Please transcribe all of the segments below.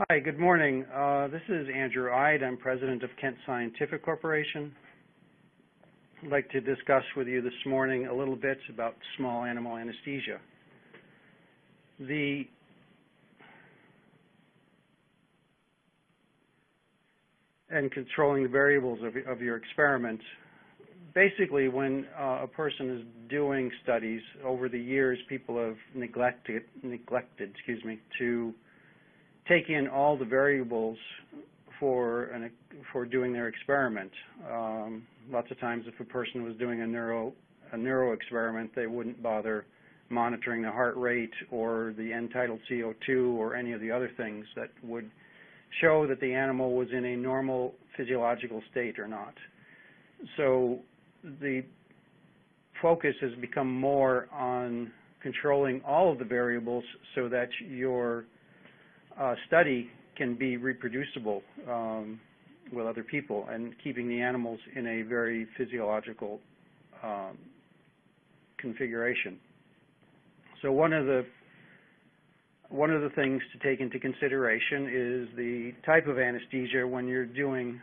Hi, good morning. This is Andrew Ide. I'm president of Kent Scientific Corporation. I'd like to discuss with you this morning a little bit about small animal anesthesia. And controlling the variables of your experiment. Basically, when a person is doing studies, over the years people have neglected to take in all the variables for doing their experiment. Lots of times, if a person was doing a neuro experiment, they wouldn't bother monitoring the heart rate or the end-tidal CO2 or any of the other things that would show that the animal was in a normal physiological state or not. So the focus has become more on controlling all of the variables so that your study can be reproducible with other people and keeping the animals in a very physiological configuration. So one of the things to take into consideration is the type of anesthesia when you're doing,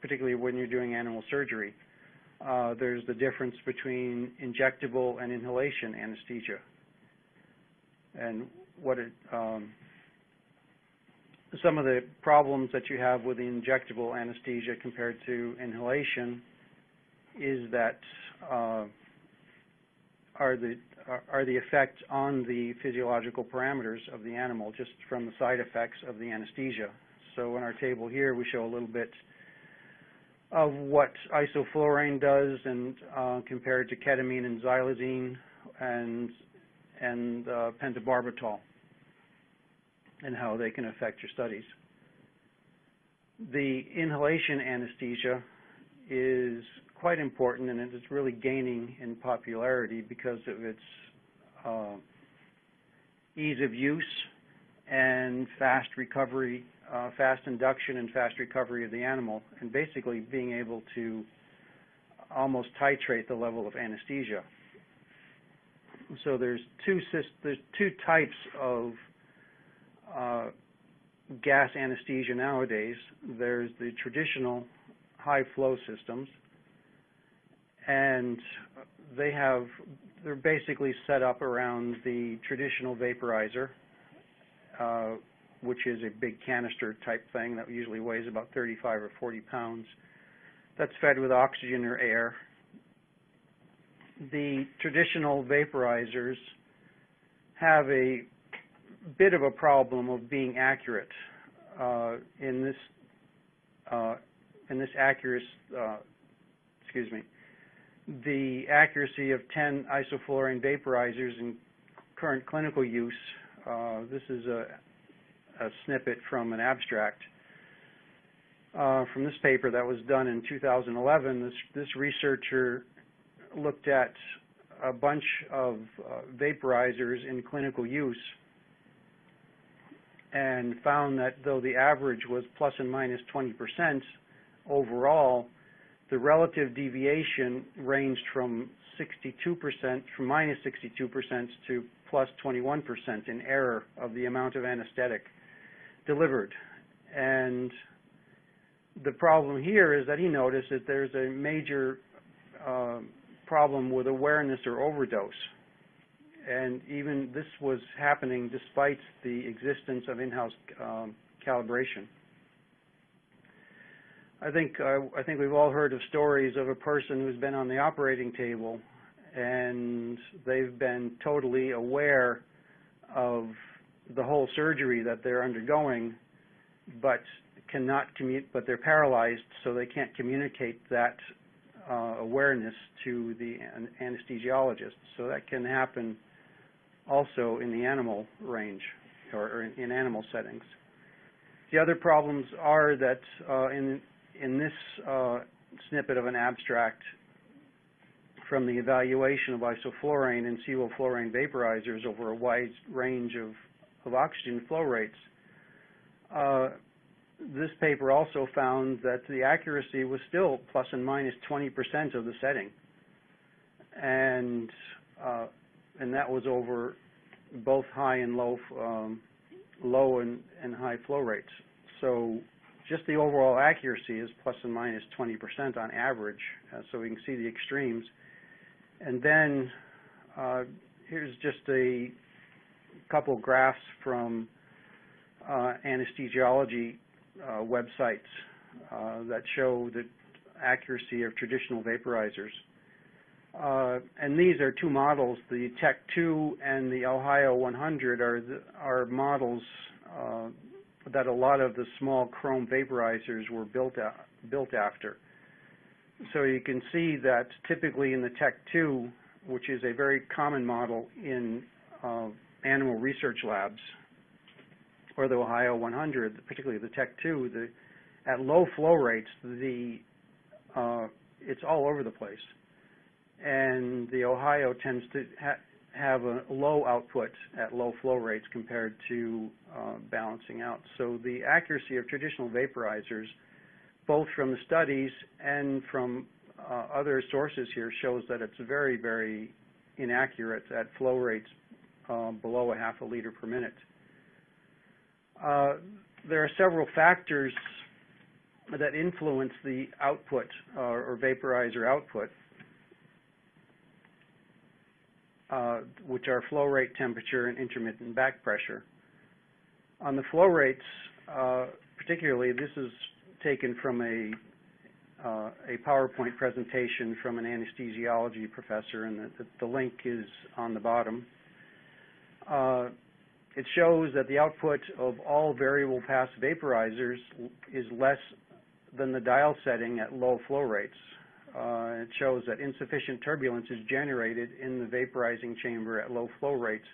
particularly when you're doing animal surgery. There's the difference between injectable and inhalation anesthesia, and some of the problems that you have with the injectable anesthesia compared to inhalation is that are the effect on the physiological parameters of the animal just from the side effects of the anesthesia. So in our table here we show a little bit of what isoflurane does and compared to ketamine and xylazine and pentobarbital, and how they can affect your studies. The inhalation anesthesia is quite important, and it is really gaining in popularity because of its ease of use and fast recovery, fast induction and fast recovery of the animal, and basically being able to almost titrate the level of anesthesia. So there's two types of gas anesthesia nowadays. There's the traditional high flow systems, and they're basically set up around the traditional vaporizer, which is a big canister type thing that usually weighs about 35 or 40 pounds. That's fed with oxygen or air. The traditional vaporizers have a bit of a problem of being accurate in this the accuracy of 10 isoflurane vaporizers in current clinical use. This is a snippet from an abstract from this paper that was done in 2011. This researcher looked at a bunch of vaporizers in clinical use and found that though the average was plus and minus 20%, overall the relative deviation ranged from minus 62% to plus 21% in error of the amount of anesthetic delivered. And the problem here is that he noticed that there's a major problem with awareness or overdose. And even this was happening despite the existence of in-house calibration. I think we've all heard of stories of a person who's been on the operating table and they've been totally aware of the whole surgery that they're undergoing, but but they're paralyzed, so they can't communicate that awareness to the anesthesiologist. So that can happen also in the animal range or in animal settings. The other problems are that in this snippet of an abstract from the evaluation of isoflurane and sevoflurane vaporizers over a wide range of oxygen flow rates, this paper also found that the accuracy was still plus and minus 20% of the setting, and that was over both high and low low and high flow rates. So just the overall accuracy is plus and minus 20% on average, so we can see the extremes. And then here's just a couple graphs from anesthesiology websites that show the accuracy of traditional vaporizers. And these are two models. The Tech 2 and the Ohio 100 are models that a lot of the small chrome vaporizers were built after. So you can see that typically in the Tech 2, which is a very common model in animal research labs, or the Ohio 100, particularly the Tech 2, at low flow rates, it's all over the place. And the Ohio tends to have a low output at low flow rates compared to balancing out. So the accuracy of traditional vaporizers, both from the studies and from other sources here, shows that it's very, very inaccurate at flow rates below a half a liter per minute. There are several factors that influence the output or vaporizer output, which are flow rate, temperature, and intermittent back pressure. On the flow rates, particularly, this is taken from a PowerPoint presentation from an anesthesiology professor, and the link is on the bottom. It shows that the output of all variable pass vaporizers is less than the dial setting at low flow rates. It shows that insufficient turbulence is generated in the vaporizing chamber at low flow rates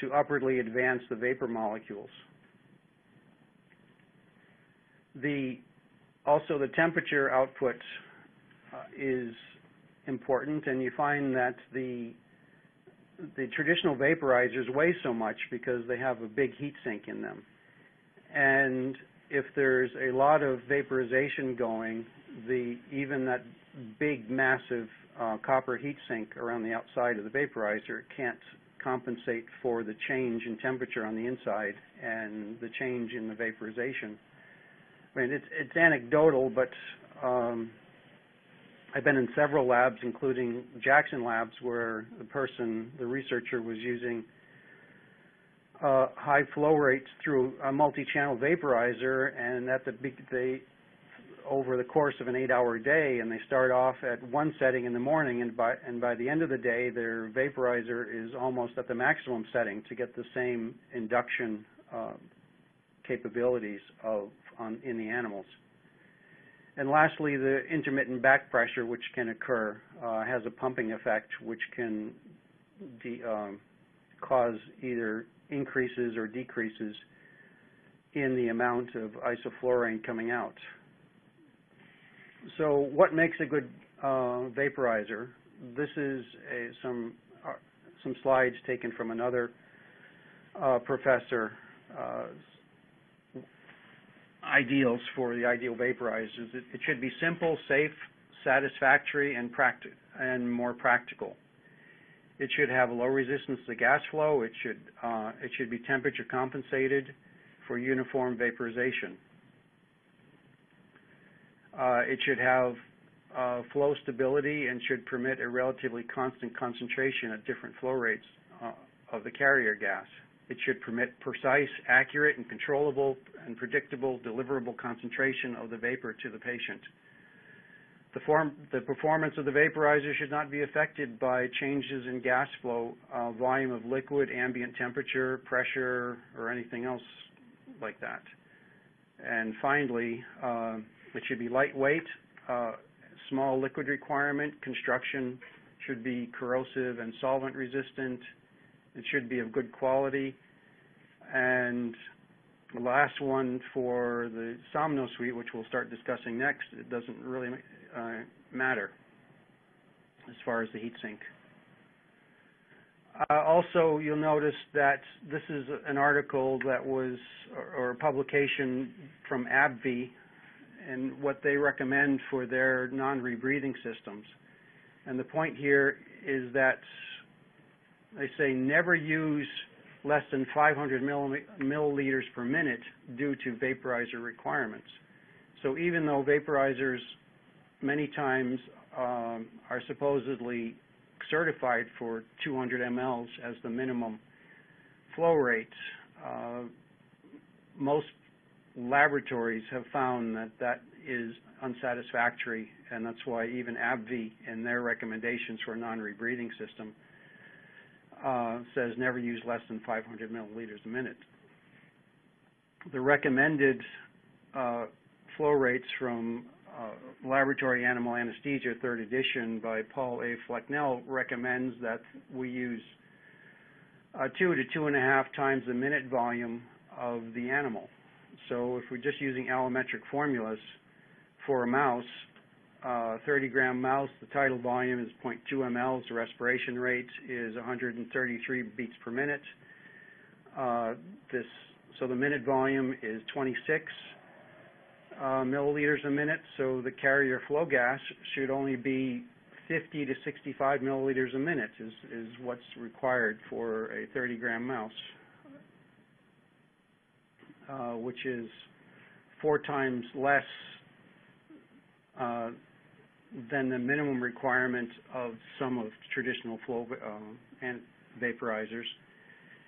to upwardly advance the vapor molecules. Also, the temperature output is important, and you find that the traditional vaporizers weigh so much because they have a big heat sink in them. And if there's a lot of vaporization going, even that big, massive copper heat sink around the outside of the vaporizer can't compensate for the change in temperature on the inside and the change in the vaporization. I mean, it's anecdotal, but I've been in several labs, including Jackson Labs, where the researcher was using high flow rates through a multi-channel vaporizer, and over the course of an 8-hour day, and they start off at one setting in the morning, and by the end of the day, their vaporizer is almost at the maximum setting to get the same induction capabilities in the animals. And lastly, the intermittent back pressure, which can occur, has a pumping effect, which can cause either increases or decreases in the amount of isoflurane coming out. So what makes a good vaporizer? This is some slides taken from another professor, ideals for the ideal vaporizers. It should be simple, safe, satisfactory, and more practical. It should have a low resistance to gas flow. It should be temperature compensated for uniform vaporization. It should have flow stability and should permit a relatively constant concentration at different flow rates of the carrier gas. It should permit precise, accurate, and controllable and predictable deliverable concentration of the vapor to the patient. The performance of the vaporizer should not be affected by changes in gas flow, volume of liquid, ambient temperature, pressure, or anything else like that. And finally, it should be lightweight, small liquid requirement, construction should be corrosive and solvent resistant, it should be of good quality, and the last one for the SomnoSuite, which we'll start discussing next, it doesn't really matter as far as the heat sink. Also, you'll notice that this is an article that was, or a publication from AbbVie, and what they recommend for their non-rebreathing systems. And the point here is that they say never use less than 500 milliliters per minute due to vaporizer requirements. So even though vaporizers many times are supposedly certified for 200 mLs as the minimum flow rate, most laboratories have found that that is unsatisfactory, and that's why even AbbVie in their recommendations for a non-rebreathing system says never use less than 500 milliliters a minute. The recommended flow rates from Laboratory Animal Anesthesia, 3rd edition by Paul A. Flecknell, recommends that we use 2 to 2.5 times the minute volume of the animal. So if we're just using allometric formulas for a mouse, 30-gram mouse, the tidal volume is 0.2 mLs, the respiration rate is 133 beats per minute. So the minute volume is 26 milliliters a minute, so the carrier flow gas should only be 50 to 65 milliliters a minute is what's required for a 30-gram mouse, which is 4 times less than the minimum requirement of some of traditional flow and vaporizers,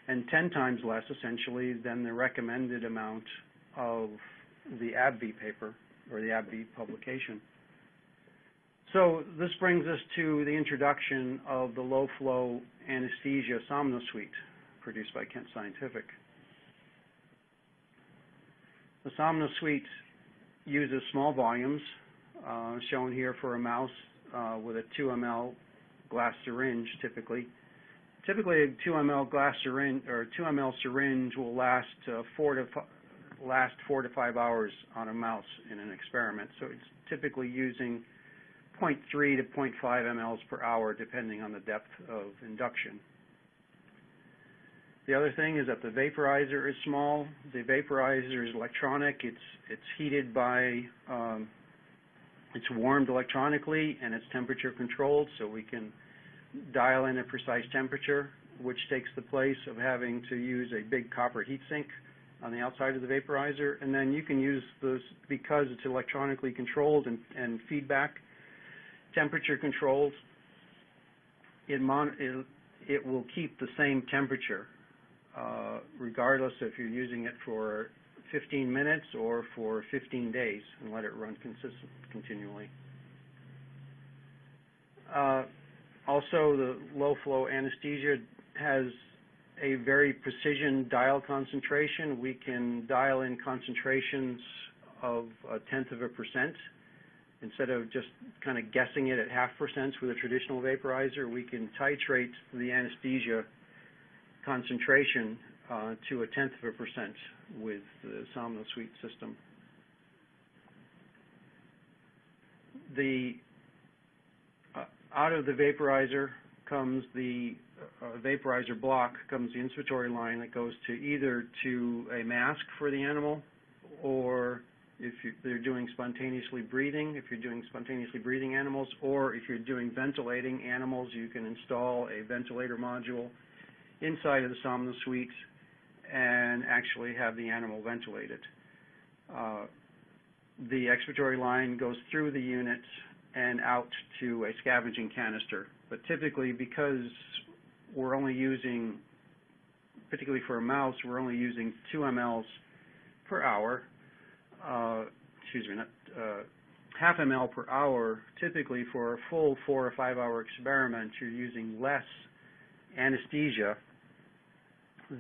and 10 times less, essentially, than the recommended amount of the AbbVie paper, or the AbbVie publication. So this brings us to the introduction of the low-flow anesthesia SomnoSuite, produced by Kent Scientific. The SomnoSuite uses small volumes, shown here for a mouse with a 2 ml glass syringe, typically. Typically, a 2 ml glass syringe or 2 ml syringe will last 4 to 5 hours on a mouse in an experiment. So it's typically using 0.3 to 0.5 mLs per hour, depending on the depth of induction. The other thing is that the vaporizer is small. The vaporizer is electronic. It's heated by it's warmed electronically, and it's temperature controlled, so we can dial in a precise temperature, which takes the place of having to use a big copper heatsink on the outside of the vaporizer. And then you can use this, because it's electronically controlled and feedback temperature controlled, it will keep the same temperature regardless if you're using it for 15 minutes or for 15 days, and let it run continually. Also, the low-flow anesthesia has a very precision dial concentration. We can dial in concentrations of 0.1%. Instead of just kind of guessing it at 0.5% with a traditional vaporizer, we can titrate the anesthesia concentration to 0.1% with the SomnoSuite system. Out of the vaporizer comes the vaporizer block, comes the inspiratory line that goes to either to a mask for the animal, or if they're doing spontaneously breathing, if you're doing spontaneously breathing animals, or if you're doing ventilating animals, you can install a ventilator module inside of the SomnoSuite and actually have the animal ventilated. The expiratory line goes through the unit and out to a scavenging canister. But typically, because we're only using, particularly for a mouse, we're only using 2 mLs per hour, half ml per hour. Typically, for a full 4 or 5 hour experiment, you're using less anesthesia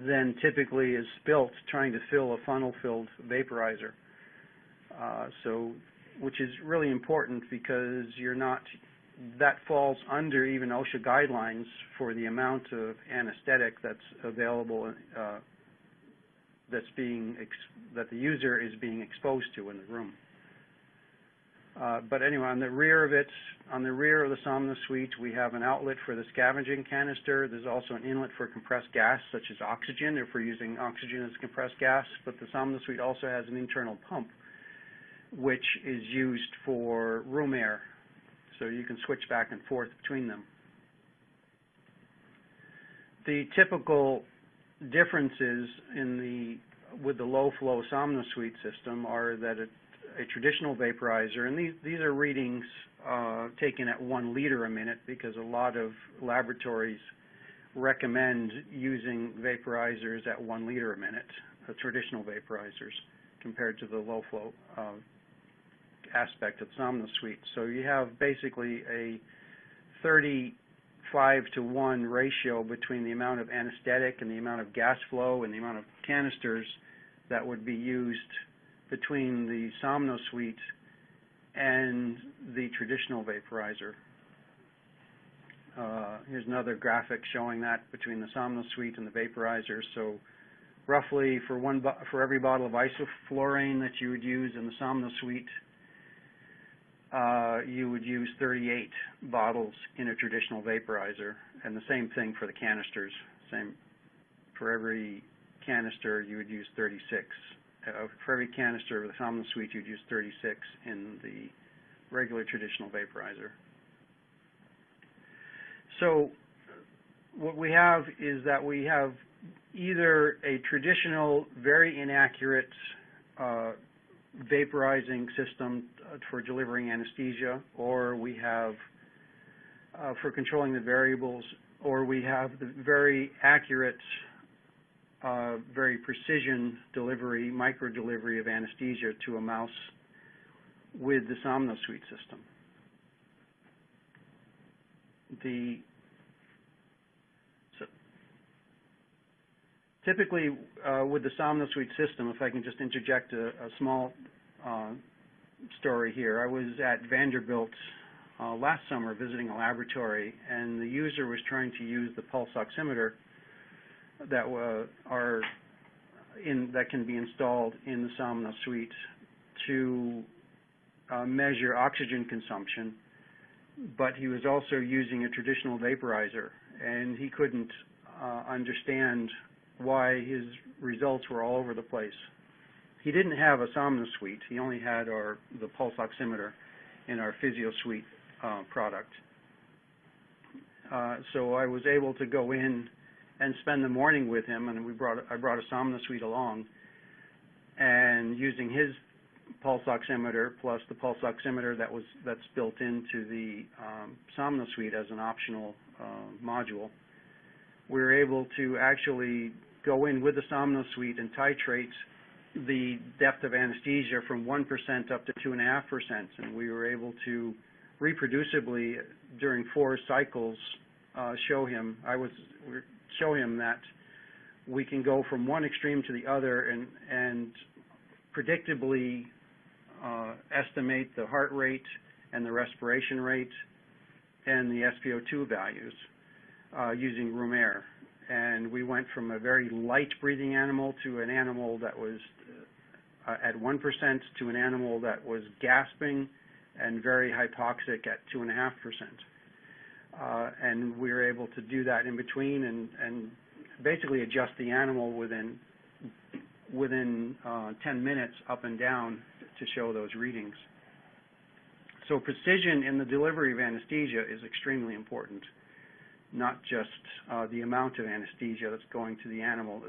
than typically is built trying to fill a funnel-filled vaporizer. Which is really important, because that falls under even OSHA guidelines for the amount of anesthetic that's available, that the user is being exposed to in the room. But anyway, on the rear of the SomnoSuite, we have an outlet for the scavenging canister. There's also an inlet for compressed gas, such as oxygen, if we're using oxygen as compressed gas. But the SomnoSuite also has an internal pump, which is used for room air, so you can switch back and forth between them. The typical differences with the low-flow SomnoSuite system are that a traditional vaporizer, and these are readings taken at 1 liter a minute, because a lot of laboratories recommend using vaporizers at 1 liter a minute, traditional vaporizers, compared to the low-flow aspect of SomnoSuite. So you have basically a 35-to-1 ratio between the amount of anesthetic and the amount of gas flow and the amount of canisters that would be used between the SomnoSuite and the traditional vaporizer. Here's another graphic showing that between the SomnoSuite and the vaporizer. So roughly for every bottle of isoflurane that you would use in the SomnoSuite, you would use 38 bottles in a traditional vaporizer, and the same thing for the canisters. For every canister, you would use 36. For every canister of the SomnoSuite, you'd use 36 in the regular traditional vaporizer. So what we have is that we have either a traditional, very inaccurate vaporizing system for delivering anesthesia, or we have for controlling the variables, or we have the very accurate, very precision delivery, micro delivery of anesthesia to a mouse with the SomnoSuite system. Typically, with the SomnoSuite system, if I can just interject a small story here. I was at Vanderbilt last summer visiting a laboratory, and the user was trying to use the pulse oximeter that can be installed in the SomnoSuite to measure oxygen consumption, but he was also using a traditional vaporizer, and he couldn't understand why his results were all over the place. He didn't have a SomnoSuite. He only had the pulse oximeter in our PhysioSuite product. So I was able to go in and spend the morning with him, and I brought a SomnoSuite along, and using his pulse oximeter plus the pulse oximeter that's built into the SomnoSuite as an optional module, we were able to actually go in with the SomnoSuite and titrate the depth of anesthesia from 1% up to 2.5%, and we were able to reproducibly during 4 cycles show him that we can go from one extreme to the other and predictably estimate the heart rate and the respiration rate and the SpO2 values using room air. And we went from a very light breathing animal to an animal that was at 1% to an animal that was gasping and very hypoxic at 2.5%. And we were able to do that in between and basically adjust the animal within 10 minutes up and down to show those readings. So precision in the delivery of anesthesia is extremely important, not just the amount of anesthesia that's going to the animal,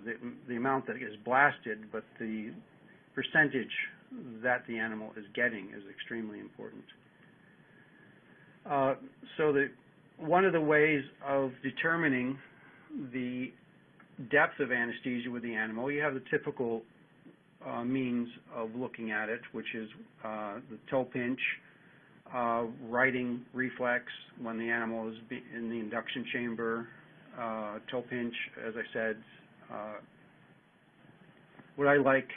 the amount that is blasted, but the percentage that the animal is getting is extremely important. One of the ways of determining the depth of anesthesia with the animal, you have the typical means of looking at it, which is the toe pinch, righting reflex when the animal is in the induction chamber, toe pinch, as I said. What I like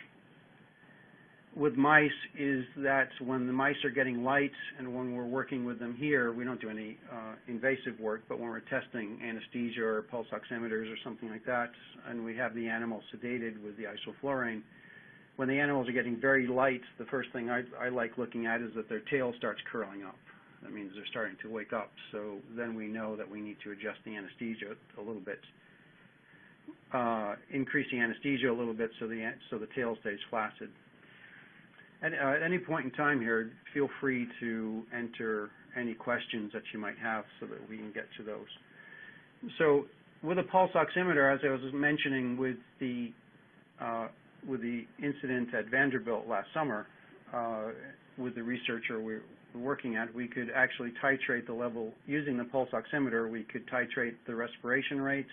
with mice is that when the mice are getting light and when we're working with them here, we don't do any invasive work, but when we're testing anesthesia or pulse oximeters or something like that, and we have the animal sedated with the isoflurane, when the animals are getting very light, the first thing I like looking at is that their tail starts curling up. That means they're starting to wake up. So then we know that we need to adjust the anesthesia a little bit, increasing anesthesia a little bit so the tail stays flaccid. At any point in time here, feel free to enter any questions that you might have so that we can get to those. So with a pulse oximeter, as I was mentioning with the incident at Vanderbilt last summer, with the researcher we were working at, we could actually titrate the level using the pulse oximeter. We could titrate the respiration rate,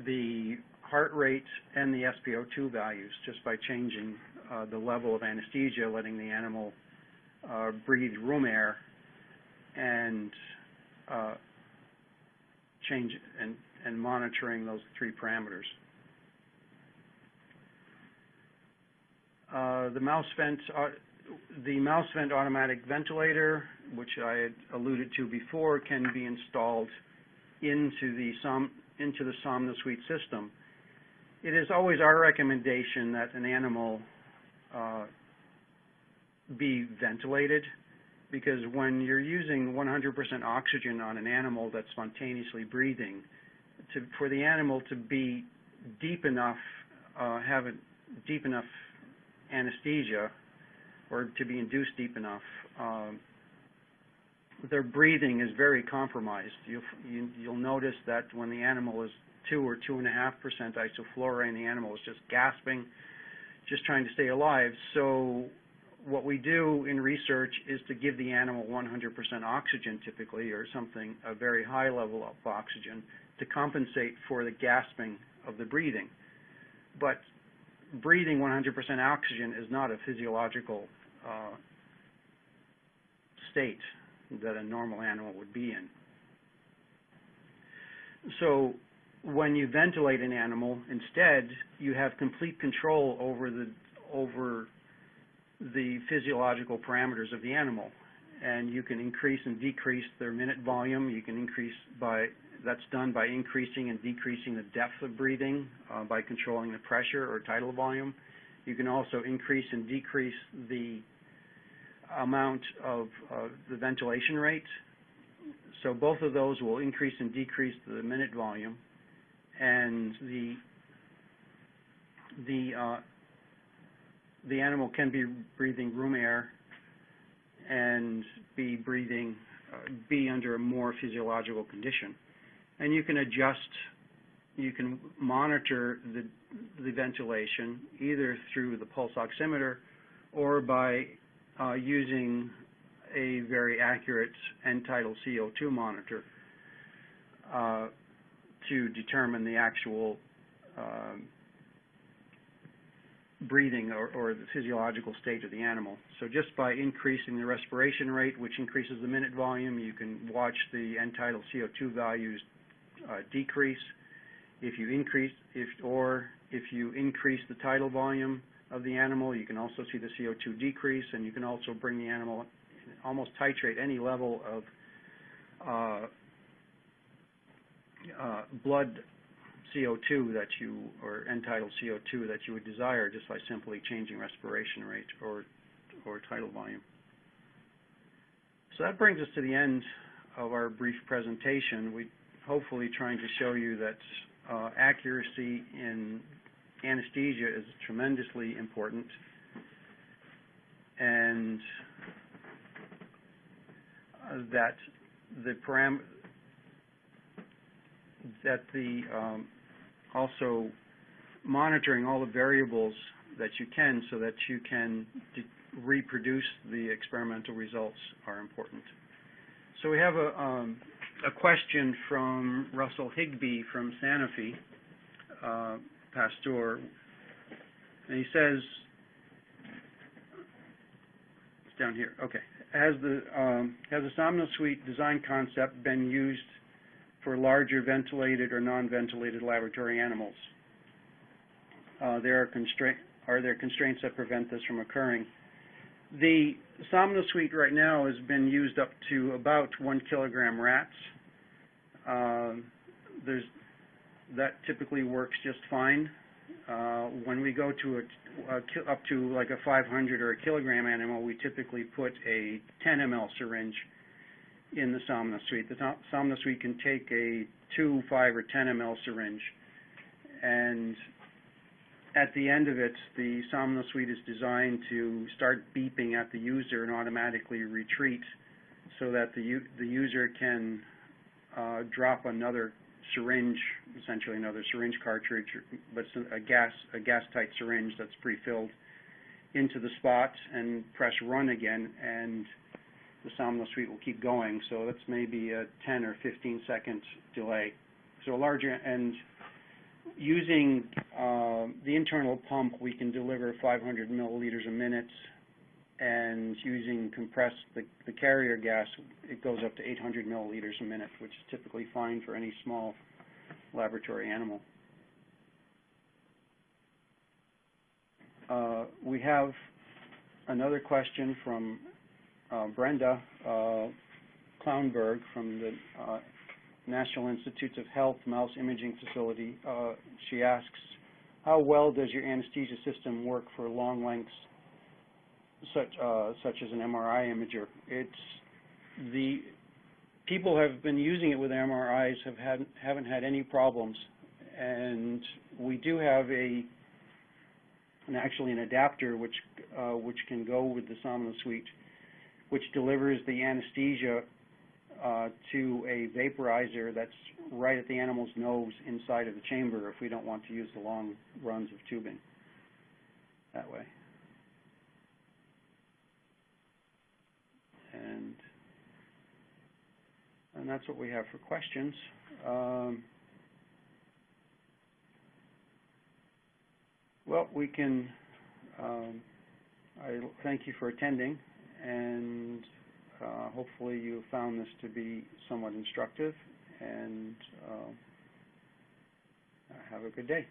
the heart rate, and the SpO2 values just by changing the level of anesthesia, letting the animal breathe room air, and change and monitoring those three parameters. The MouseVent automatic ventilator, which I had alluded to before, can be installed into the SomnoSuite system. It is always our recommendation that an animal be ventilated, because when you're using 100% oxygen on an animal that's spontaneously breathing, for the animal to be deep enough, have a deep enough anesthesia, or to be induced deep enough, their breathing is very compromised. You'll notice that when the animal is 2 or 2.5% isoflurane, the animal is just gasping, just trying to stay alive. So what we do in research is to give the animal 100% oxygen typically, or something, a very high level of oxygen, to compensate for the gasping of the breathing. But breathing 100% oxygen is not a physiological state that a normal animal would be in. So when you ventilate an animal, instead, you have complete control over the physiological parameters of the animal, and you can increase and decrease their minute volume. You can increase that's done by increasing and decreasing the depth of breathing by controlling the pressure or tidal volume. You can also increase and decrease the amount of the ventilation rate. So both of those will increase and decrease the minute volume, and the animal can be breathing room air and be under a more physiological condition. And you can adjust, you can monitor the ventilation either through the pulse oximeter or by using a very accurate end-tidal CO2 monitor to determine the actual breathing or the physiological state of the animal. So just by increasing the respiration rate, which increases the minute volume, you can watch the end-tidal CO2 values decrease. If you increase the tidal volume of the animal, you can also see the CO2 decrease, and you can also bring the animal, almost titrate any level of blood CO2 or end-tidal CO2 that you would desire, just by simply changing respiration rate or tidal volume. So that brings us to the end of our brief presentation. We hopefully trying to show you that accuracy in anesthesia is tremendously important, and that also monitoring all the variables that you can, so that you can reproduce the experimental results, are important. So we have a question from Russell Higbee from Sanofi Pasteur, and he says, it's down here, okay, has the SomnoSuite design concept been used for larger ventilated or non-ventilated laboratory animals? Are there constraints that prevent this from occurring? The SomnoSuite right now has been used up to about 1 kilogram rats. That typically works just fine. When we go to up to like a 500 or a kilogram animal, we typically put a 10 ml syringe in the SomnoSuite. The SomnoSuite can take a 2, 5, or 10 ml syringe, and at the end of it, the SomnoSuite is designed to start beeping at the user and automatically retreat, so that the user can drop another syringe, essentially another syringe cartridge, but it's a gas-tight syringe that's pre-filled into the spot, and press run again, and the SomnoSuite will keep going. So that's maybe a 10 or 15 second delay. So a larger, and using the internal pump, we can deliver 500 milliliters a minute, and using compressed the carrier gas, it goes up to 800 milliliters a minute, which is typically fine for any small laboratory animal. We have another question from Brenda Clownberg from the National Institutes of Health Mouse Imaging Facility. She asks, how well does your anesthesia system work for long lengths, such as an MRI imager? The people have been using it with MRIs haven't had any problems, and we do have actually an adapter which can go with the SomnoSuite, which delivers the anesthesia to a vaporizer that's right at the animal's nose inside of the chamber if we don't want to use the long runs of tubing that way. And that's what we have for questions. Well, we can, I thank you for attending, and hopefully you found this to be somewhat instructive, and have a good day.